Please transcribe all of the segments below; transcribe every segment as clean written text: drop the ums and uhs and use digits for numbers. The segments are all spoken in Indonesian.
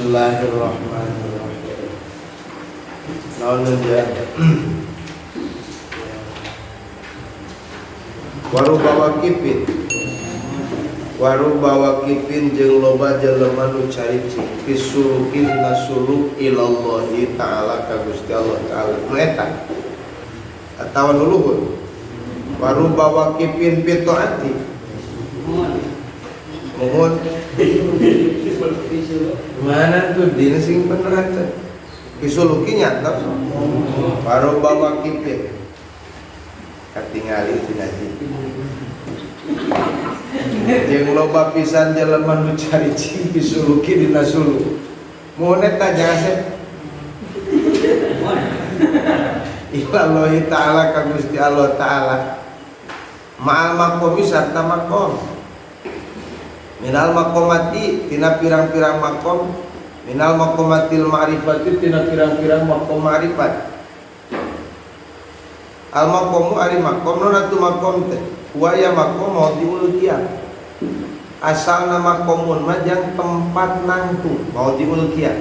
Bismillahirrahmanirrahim. Naon dia? Warubawa kipin jeung loba jelema nu caricing pisulukin nasuluk ilallahi ta'ala ka Gusti Allah ta'ala. Nu eta atawa nu luhur. Warubawa kipin pitoati. Mohon. Mana tuh dina sing bener eta? Pisuluki nyata. Warubawa kipin. Katingali tina jeung loba pisan jelema nu caricing pisuluki dina suluk. Mun eta jase ilallahi ta'ala ka Gusti Allah ta'ala. Ma'al makomi sarta makom. Minal makomati tina pirang-pirang makom. Minal makomatil ma'rifati tina pirang-pirang makom ma'rifat. Al makomu ari makom nona tu makom teh waya makom mau diulkiah. Asal nama komun majang tempat nangtung mau diulkiah.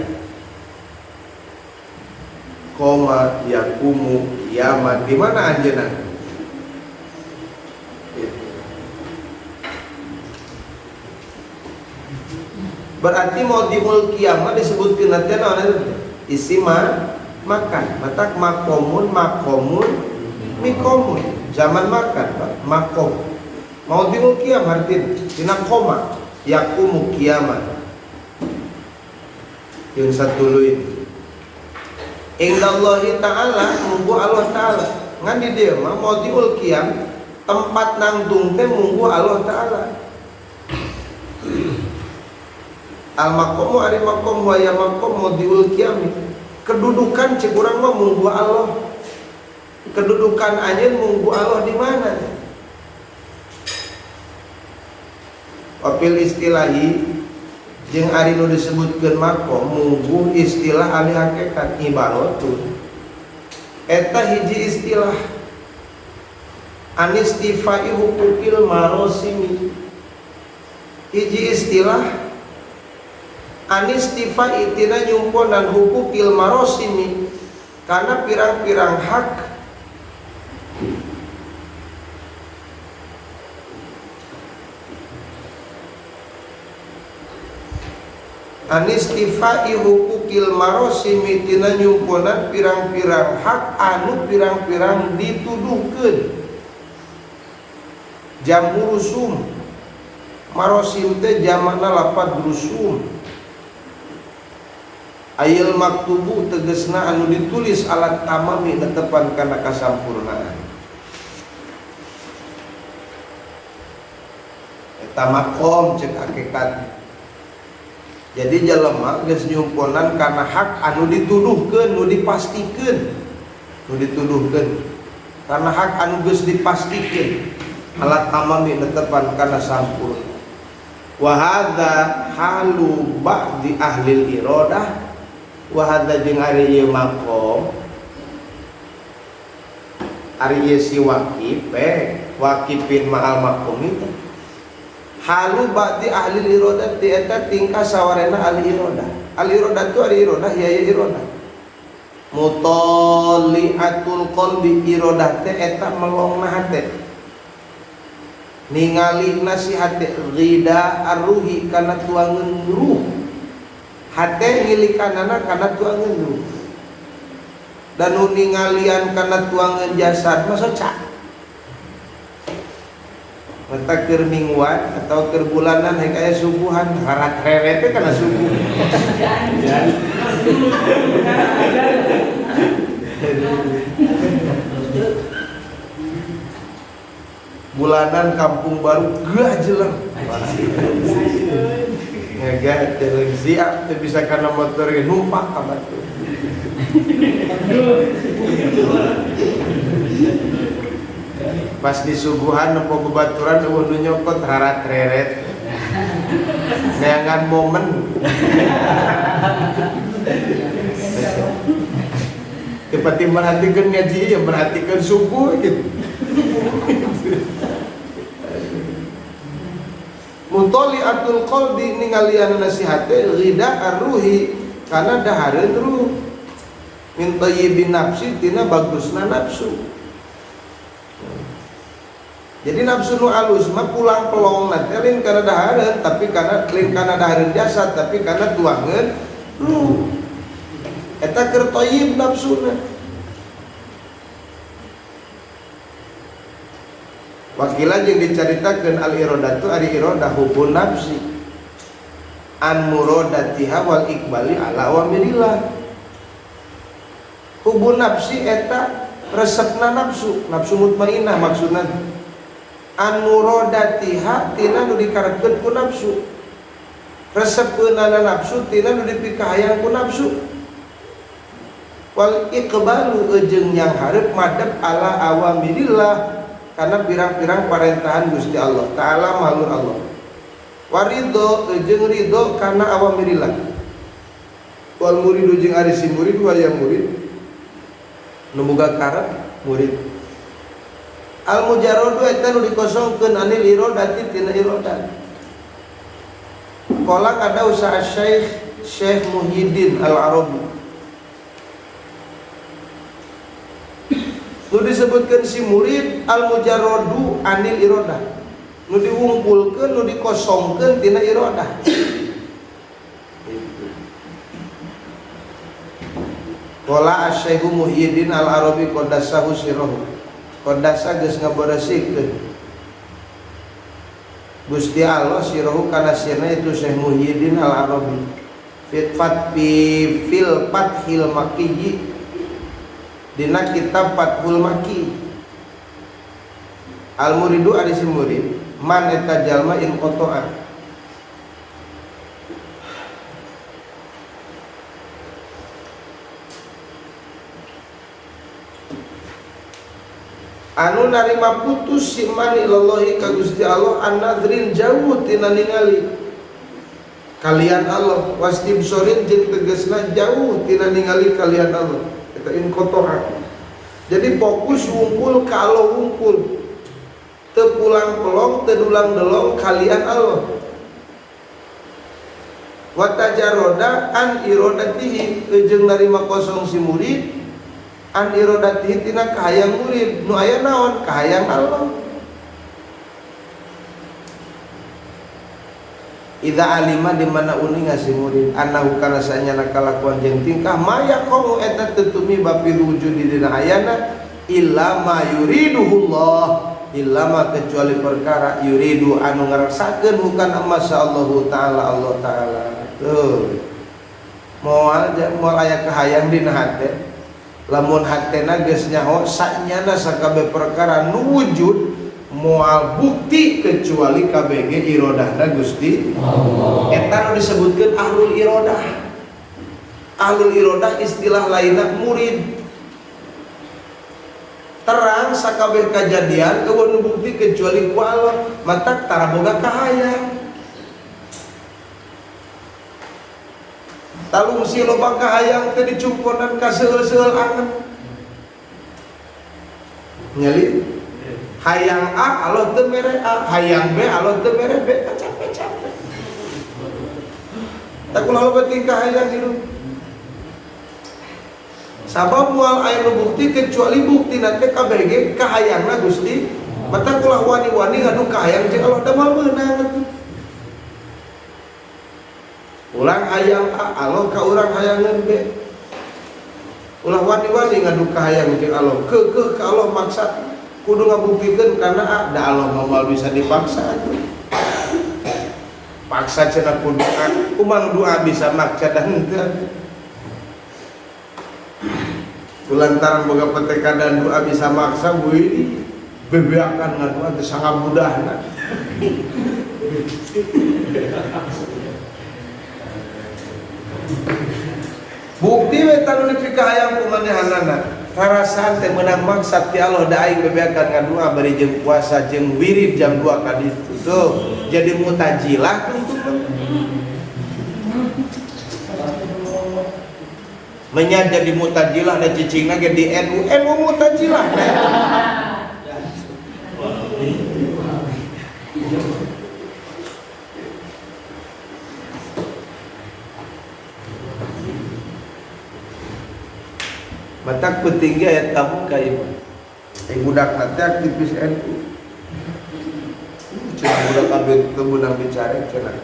Koma yakumu kiamat di mana anjeunna? Berarti mau diulkiah mah disebutkeun nanti naon isi makan. Matak makomun mikomun zaman makan Pak makom mau diulkiah artin tina koma yakumu kiamat yang satuluin indallahi ta'ala munggu Allah ta'ala ngan di dieu mah mau diulkiah tempat nangtung teh munggu Allah ta'ala. Al makomu ari makom wa ya makom mau diulkiah kedudukan cek urang mah munggu Allah. Kedudukan anjeun munggu Allah di mana? Wapil istilahi jeung ari nu disebutkeun makom munggu istilah ahli hakikat ibaratun. Eta hiji istilah anistifai hukukil marosimi. Hiji istilah anistifai tina nyumponan hukukil marosimi karena pirang-pirang hak anistifai hukukil marosimi tina nyumponan pirang-pirang hak anu pirang-pirang dituduhkeun. Jamu rusum marosim teh jamakna lapad rusum. Ayil maktubu tegesna anu ditulis alat tamami netepan kana kasampurnaan. Eta makom cek hakikat. Jadi jelema geus nyumponan kana hak anu dituduhkeun, nu dipastikeun. Nu dituduhkeun. Karena hak anu geus dipastikeun. Alat tamami netepan kana sampurna. Wa hadza halu ba'di ahli iradah. Wa hadza jeung ari ieu makom. Ari ieu si wakipin ma'al makom itu. Halu ba'di ahli irodah eta tingkah sawarena ahli irodah. Ahli irodah tu ari irodah ya irodah. Mutalliatul qalbi irodah teh eta melongna hate. Ningalina si hate ghida arruhi kana tuangeun ruh. Hate ngilikanana kana tuangeun ruh. Dan nu ningalian kana tuangeun jasad mah soca. Mata keur mingguan atau keur bulanan he kaya subuhan harat rere teh kana subuh. Bulanan kampung baru gajelang. Ngega teh siap teh bisa kana motor ge numpak ka batu. Pas di subuhan nempo bebaturan eueuh nu nyokot harat reret. Neangan momen. Tepati merhatikan ngaji ya merhatikan subuh gitu. mutaliatul qalbi ningalian nasihat ghida ar-ruhi kana dahareun ruh min tayyibin nafsi tina bagusna nafsu. Jadi nafsu nu alus mah pulang pelong nanti lain kana dahareun tapi kana lain kana dahareun jasad tapi kana tuangeun ruh. Eta keur thayyib nafsuna. Wakila jeung dicaritakeun al-iradatu ari iradah hubun nafsi an muradatiha wal iqbali ala awamirillah. Hubun nafsi eta resepna nafsu, nafsu mutmainnah maksudna. An muradatiha tina nu dikarekeun ku nafsu. Resepkeunana nafsu tina nu dipikahayang ku nafsu. Wal iqbalu jeung yang hareup madep ala awamirillah karena pirang-pirang parentahan Gusti Allah Ta'ala malur Allah. Waridho jeung ridho karena awamirillah. Wal muridu jeung ari si murid wa yang murid nu boga karep murid. Al mujarradu eta nu dikosongkeun anil iradati tina iradah. Qala ada usaha Syekh Muhyiddin Al-Arabi. Nu disebutkan si murid al-mujarradu anil iradah. Nu diwungkulkeun, nu dikosongkeun tina iradah. Qala Asy-Syaikh Muhyiddin Al-Arabi qaddasahu sirruhu. Qaddasa geus ngaberesikeun. Gusti Allah sirruhu kana sirna itu Syekh Muhyiddin Al-Arabi. Fil Fathil Makkiyyi dina kitab Fathul Makki. Al muridu ari si murid man eta jalma in qata'a anu narima putus si man ilallahi ka Gusti Allah an nadrin jauh tina ningali kalian Allah wastibsorin jeung tegasna jauh tina ningali kalian Allah. Eta in qata'a. Jadi fokus wungkul kalau wungkul teu pulang pelong teu dulang delong kalian Allah. Wa tajarroda an iradatihi jeung narima kosong si murid an iradatihi tina kahayang murid nu aya naon kahayang Allah. Idza alima di mana uning si murid anahu kana sanyana kalakuan jeung tingkah maya qamu eta tetumi bapi wujud di dina ayana illa ma yuriduhullah illa ma kecuali perkara yuridu anu ngaraksakeun bukan masyaallahu taala Allah taala. Tuh moal aya kahayang dina hate lamun hatena geus nyaho sanyana sakabeh perkara nu wujud moal bukti kecuali KBG irodahna Gusti Allah. Eta nu disebutkeun ahlul iradah. Ahlul iradah istilah lainna murid. Terang sakabeh kajadian eueuh nu bukti kecuali ku Allah, mata tara boga kahayang. Talung si loba kahayang teh dicumponan ka seueul-seueul angen. Nyali hayang A Allah teu mere A, hayang B Allah teu mere B, kacap-kacap. Tak kunaon tingkah hayang hirup. Sabab moal aya nu bukti kecuali bukti nanti KBG kahayangna Gusti. Mata kulah wani-wani ngadu kahayang jeung Allah da moal meunang. Ulang hayang A Allah ka urang hayangan B. Ulah wani-wani ngadu kahayang jeung Allah. Keukeuh ka Allah maksa kudu ngabuktikeun karena da Allah moal bisa dipaksa atuh. Paksa cenah kudu kumang doa bisa maksa dan henteu. Kulantaran boga peteka dan doa bisa maksa beuy bebeakan ngadua teh sangat mudahna. Bukti we tanu dipikahayang ku manehanana. Karasan teh meunang maksad ti Allah da aing bebeakan ngadua bari jeung puasa jeung wirid jam 2 ka ditu. Tuh, jadi mutajilah tuh. Menya jadi mutajilah da cicingna ge di NU mutajilah. Matak petinggi ayat kamu kayak budak nanti aktivis NU. Cuma budak kabin kemunang bicara cina.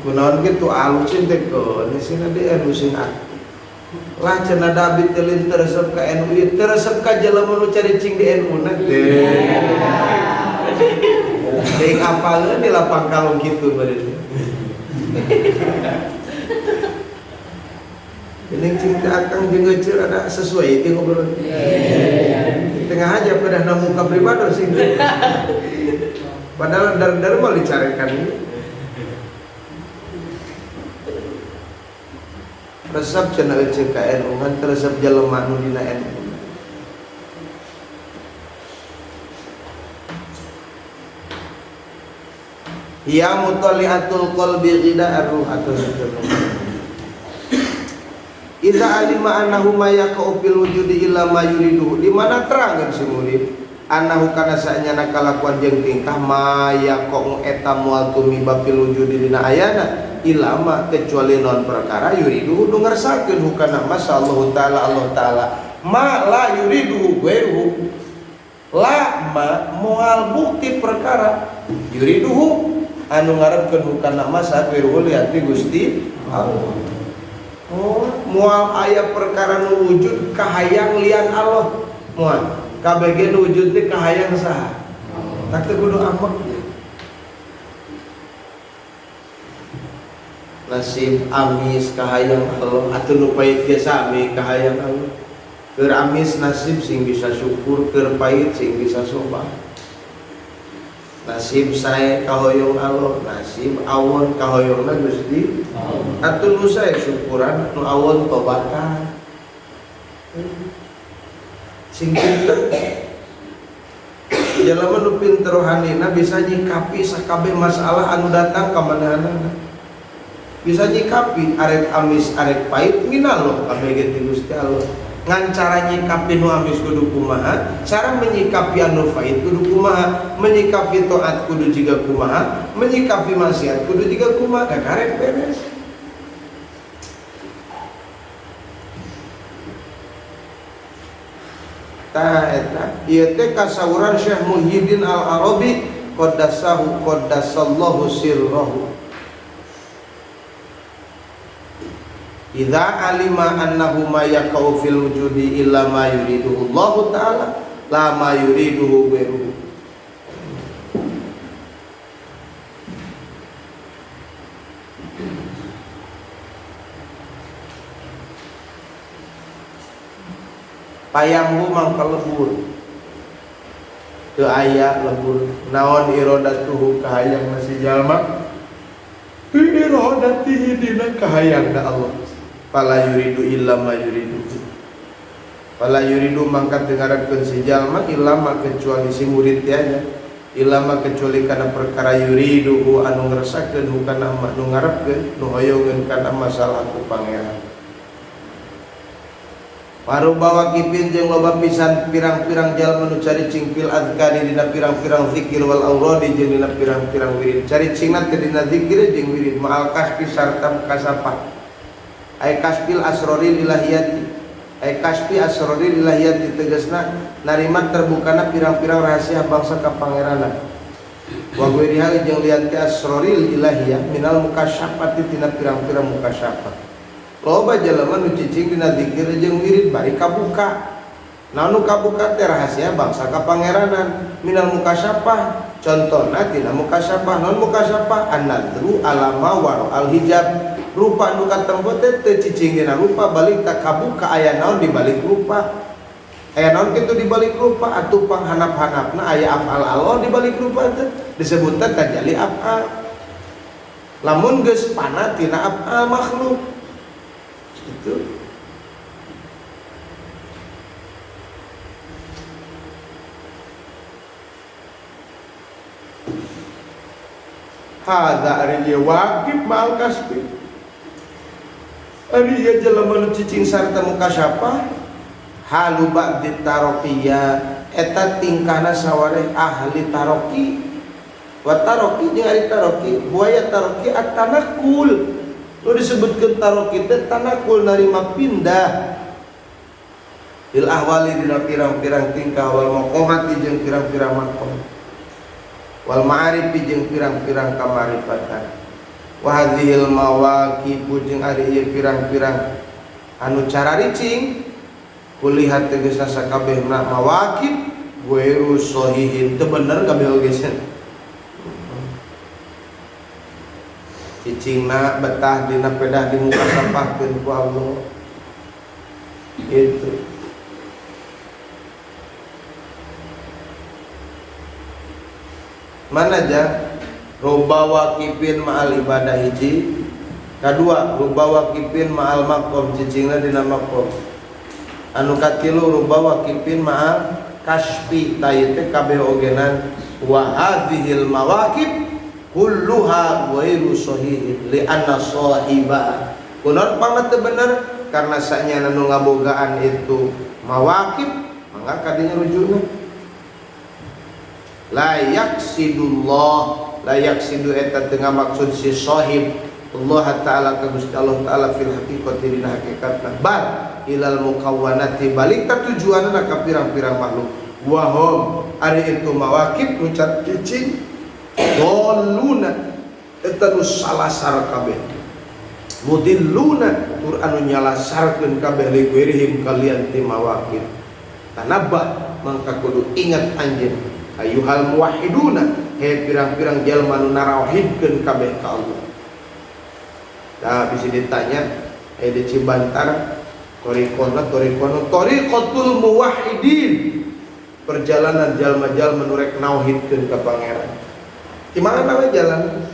Kunaon gitu alusin teh ke di sini dia NU sing aktif. Lah cina David telin teresep ke NU, teresep ka jelema nu caricing di NU nanti. Dek apalnya di lapang kalung gitu berarti. Ini cinta akang jeung ngeuceur ada sesuai itu ngobrol. Tengah aja pada muka pribadi sih. Padahal dar mau dicarikan ini. Resep cenah euceur ka NU ngan resep jelema nu dina NU. Ya mutaliatul qalbi ghida'ar-ruh atau Iza alima annahu ma yaqa'u fil wujudi illa ma yuridu. Di mana terangkeun si murid annahu kana saenyana kalakuan jeung tingkah ma yaqa'u eta moal tumiba fil wujudi dina ayana illa ma kecuali non perkara yuridu nu ngersakakeun hukana masallahu taala Allah taala ma la yuridu ghairu la ma moal bukti perkara yuridu anu ngarepkeun hukana masa ghairu liati Gusti Allah. Oh, mual aya perkara nu wujud kahayang lian Allah. Mual kabeh nu wujud teh kahayang saha? Tak teu kudu amek. Nasib amis kahayang Allah, atuh nu pait ge sami kahayang Allah. Keur amis nasib sing bisa syukur, keur pait sing bisa sobat. Nasib sae kahoyong Allah, nasib awon kahoyongna Gusti atuh nu sae syukuran, nu awon tobatan. Sing pinter jalema nu pinter rohanina bisa nyikapi sakabeh masalah anu datang ka manahanana. Bisa nyikapi arek amis arek pait minallah kabeh ge ti Gusti Allah. Ngan cara nyikapi nu amis kudu kumaha, cara menyikapi anu pait kudu kumaha, menyikapi taat kudu jiga kumaha, menyikapi maksiat kudu jiga kumaha, kakarek beres. Tah eta ieu teh kasawuran Syekh Muhyiddin Al-Arabi qaddasallahu sirrahu. Idza alima annahu ma yaqau fil wujudi illa ma yuriduhu Allah taala la ma yuriduhu ghairuhu. Payamhu mangka lebur teu aya lebur naon iradatuhu kahayangna si jalma iradatihi dina kahayangna Allah. Fala yuridu illa ma yuridu. Fala yuridu mangkat dengarankeun si jalma illa ma kecuali si murid teh nya. Illa ma kecuali kana perkara yuridu anu ngerasakeun hukana nu ngarepkeun nu hoyongeun kana masalah ku pangeran. Parubawa kipin jeung loba pisan pirang-pirang jalma nu caricing fil azkari dina pirang-pirang zikir wal auradi jeung dina pirang-pirang wirid. Caricingna teh dina zikir jeung wirid ma'al kasbi sarta kasapa. Ay kasbil asroril ilahiyati, ay kasbi asroril ilahiyati tegasna narima terbukana pirang-pirang rahasia bangsa kapangeranan. Wa guiriha jeung lian ti asroril ilahiyah minal mukasyafati tina pirang-pirang mukasyafat. Loba jalema nu cicing dina zikir jeung wirid bari kabuka. Naon nu kabuka teh rahasia bangsa kapangeranan minal mukasyafah. Contona tina mukasyafah, naon mukasyafah? An-nadru alama wa al hijab. Rupa nu katempo teh teu cicing dina rupa balik tak kabuka aya naon di balik rupa. Aya naon kitu di balik rupa atuh panghanap-hanapna aya afal Allah di balik rupa teh disebutna tajalli afal. Lamun geus pana tina afal makhluk. Itu hadza ari wajib ma'al kasbi. Ari ieu jelema nu cicing sarta mukasyafah halu ba'di taraqiyya eta tingkahna sawareh ahli taraqi. Wa taraqi jeung ari taraqi buaya taraqi at-tanakul. Nu disebutkeun taraqi teh tanakul narima pindah. Bil ahwali dina pirang-pirang tingkah, wal maqamati jeung pirang-pirang maqam, wal ma'arifi jeung pirang-pirang kamarifatan. Wa hadhil mawaqib jeung ari ieu pirang-pirang anu cara ricing kulihat tegasna sakabehna mawaqib ghairu sahihin teu bener kabeh oge sen. Cicingna betah dina pedah di muka sampahkeun ku Allah. Itu mana aja ruba waqifin ma'al ibadah hiji, kadua ruba waqifin ma'al maqam cicingna dina maqam, anu katilu ruba waqifin ma'al kasfi tayete kabeh ogenan. Wa hadhil mawaqif kulluha ghairu sahih li anna sahiba kunaon pangna teu bener karena sanyana nu ngabogaan itu mawaqif mangga kadinya rujuna la yaksidu eta teu ngamaksud si sahib Allah taala ka Gusti Allah taala fil haqiqati dina hakikatna bal ilal mukawwanati balik ka tujuanna ka pirang-pirang makhluk wa hum ari itu mawaqif ucat cicing doluna eta nu salasar kabeh mudilluna tur anu nyalasarkeun kabeh li ghairihim kalian ti mawaqif tanabah mangka kudu ingat anjeun ayyuhal muwahhiduna he pirang-pirang jalma nu narawhidkeun kabeh ka Allah. Da bisa ditanya di Cibantar tariqatul muwahhidin perjalanan jalma-jalma nu rek nauhidkeun ka pangeran. Di mana we jalan?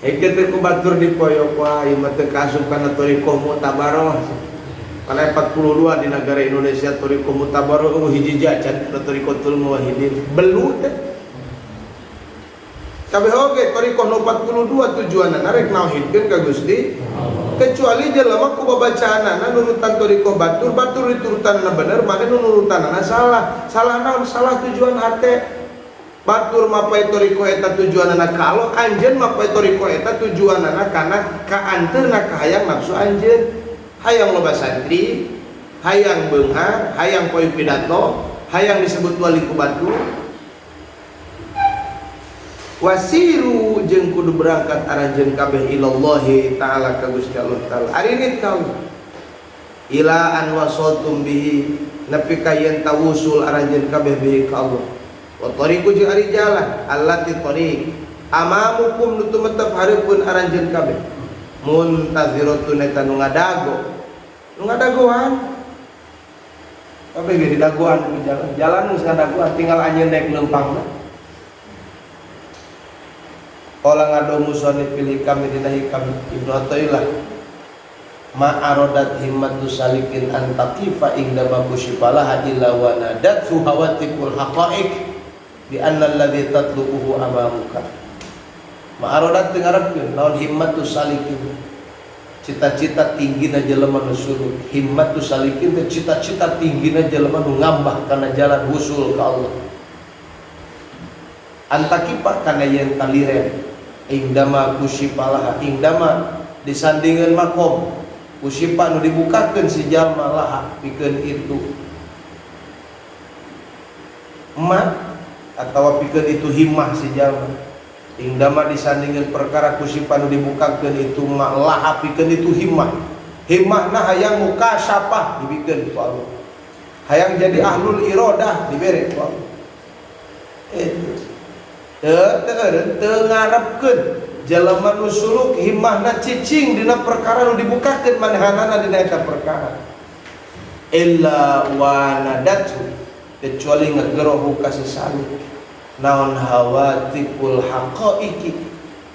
Heke ku batur di poyok wae mah teu kaasup kana tariqah mutabaroh. Kana 42 di negara Indonesia tariqah mutabaroh hiji jajan tariqatul muwahhidin. Belu teh. Kabeh oge tariqah nu 42 tujuanna rek nauhidkeun ka Gusti. Kecuali jelema ku babacaanna nurutan tariqah batur diturutanna bener maka nurutanna salah. Salah naon? Salah tujuan hate. Batur mapai toriko eta tujuanana ka Allah, anjeun mapai toriko eta tujuanana kana kaanteurna ka hayang nafsu anjeun. Hayang loba santri, hayang beunghar, hayang poe pidato, hayang disebut wali ku batur. Wasiru jeung kudu berangkat aranjeun kabeh ilallahi taala ka Gusti Allah taala. Arinit kau ila an wasatum bihi nepi ka yen tawusul aranjeun kabeh bihi ka Allah. Wa tariqu jeung ari jalan allati tariq amamukum nu tumetep hareupeun aranjeun kabeh muntaziratun eta nu ngadagoan kabeh ge didagoan ku jalan geus ngadagoan tinggal anjeun naik leumpangna. Qala ngado musannif pilih kami dina hikam Ibnu Athaillah ma aradat himmatu salikin an taqifa inda makushifalah illa wa nadat suhawatikul haqaiq bi anna alladhi tatlubuhu amamuka. Ma'arodat dengarkeun naon himmatu salikin cita-cita tinggina jelema nu suluk. Himmatu salikin teh cita-cita tinggina jelema nu ngambah kana jalan wusul ka Allah. Antakipa kana yen kaliren indama kusyipalah indama disandingeun makom kusyipa nu dibukakeun si jalma laha pikeun itu atau pikeun itu himmah si jalma indama disandingeun perkara kusyipa nu dibukakeun itu laha pikeun itu himmahna hayang mukasyafah dibikeun ku Allah, hayang jadi ahlul iradah dibere ku Allah. Teu ngarepkeun jalma nu suluk himmahna cicing dina perkara nu dibukakeun manehanana dina eta perkara illa wa nadatu kecuali ngegerohu kasih salik naon hawatipul haqaiqi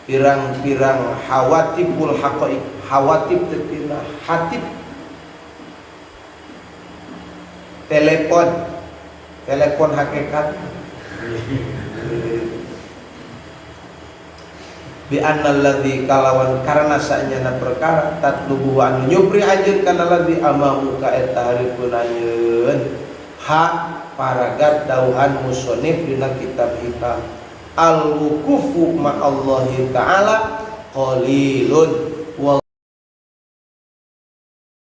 pirang-pirang hawatipul haqaiq hawatip tetina hatip telepon hakikat bi annal ladzi kalawan karena sanyana perkara tatlubu anu nyupri anjeun kana ladzi amamu ka eta hareupeun anjeun hak paragat dauhan musannif dina kitab hitam al wuqufu ma Allah taala qalilun